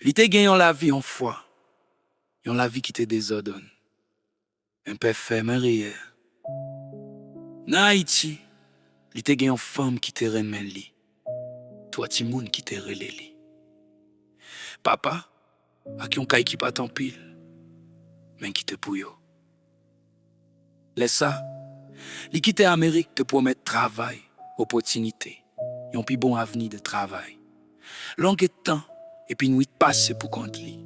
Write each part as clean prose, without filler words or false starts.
Li te gen yon la vie en foi, yon la vie qui te désordonne. Un père ferme, un réel. Nan Haïti, li te gen yon femme qui te remen li. Toi ti moun qui te rele li. Papa, ak yon kay qui pas en pile, men qui te pou yo. Laisse ça, li quitte Amérique te promet travail, opportunité, yon pi bon avenir de travail. Long temps, et puis nuit passe pour compte li.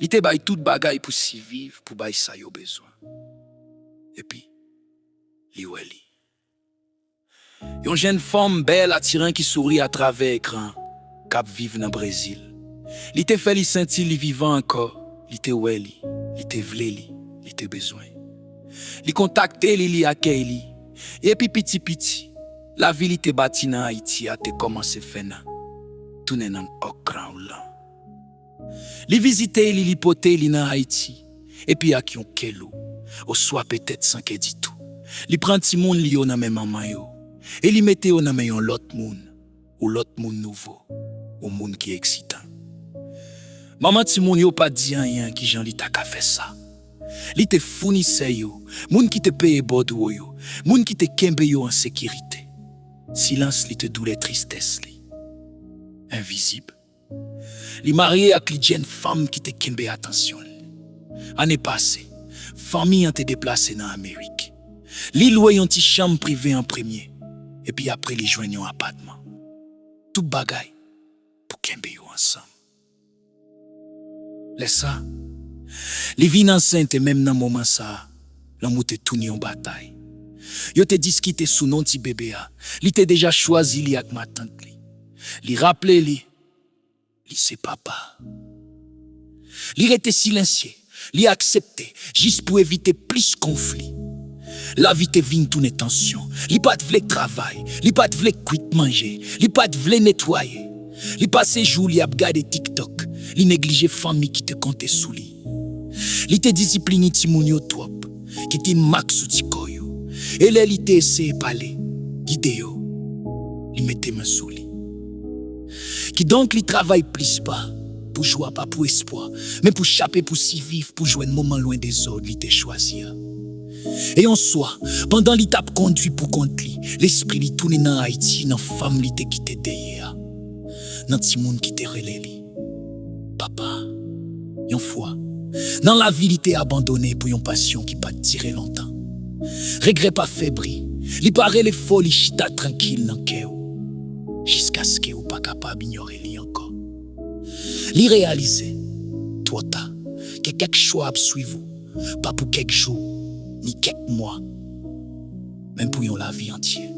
Li te bay tout bagay pour si vivre, pour bay sa yo besoin. Et puis, li wè li. Yon jeune femme belle attirant qui sourit à travers écran, kap vive dans Brésil. Li te fait li sentir li vivant encore, li te wè li te vle li te besoin. Li contacte li accueille li. Et puis petit, la vie li te bâti dans Haïti a te commencé fè nan. Tourne nan okran ou lan. Li visite li pote li nan Haïti. Et puis ak yon kelo, ou soit peut-être sans qu'elle dit tout. Li prend ti moun li yo nan men maman yo. Et li mette yo nan men yon lot moun. Ou lot moun nouveau. Ou moun qui excitant. Maman ti moun yo pas di rien qui jan li ta ka fait ça. Li te fournisse yo, moun qui te paye bordeaux yo, moun qui te kembe yo en sécurité. Silence li te doule tristesse li. Invisible. Li marié ak li jeune femme qui te kembe attention. Année passée, famille an te déplacé dans Amérique. Li loué yon ti chambre privée en premier. Et puis après li joigne yon appartement. Tout bagay pour kembe yo ensemble. Laisse ça. Li vin enceinte même dans moment ça, l'amour te tourne en bataille. Yo te discuté sous non ti bébé a. Li te déjà choisi li ak ma tante li. Li rappelé li c'est papa. Li rete silencieux, li accepté, juste pour éviter plus conflit. La vie te vin tourne tension. Li pas de vle travail, li pas de vle kuit manger, li pas de vle nettoyer. Li passe jour li ap gade TikTok, li néglige famille qui te compte sous li. Li te discipline ti moun yo trop, qui te max sou ti koyo. Et là li te essaye parler, guide yo, li mette main sou li. Qui donc li travaille plus pas, pour joie pas pour espoir, mais pour chaper pour si vivre, pour jouer un moment loin des autres, li te choisir. Et en soi, pendant li tap conduit pour compte li, l'esprit li tourne dans Haïti, dans femme li te quitté derrière. Dans ti moun qui te relè li. Papa, yon fois, dans la vie li te abandonné pour yon passion qui pas durer longtemps. Regret pas fébri, li pare les folies chita tranquille dans kè ou. Jusqu'à ce que ou pas capable ignorer li encore. Li réaliser, trop tard, que quelque choix a suivi, pas pour quelques jours, ni quelques mois, même pour yon la vie entière.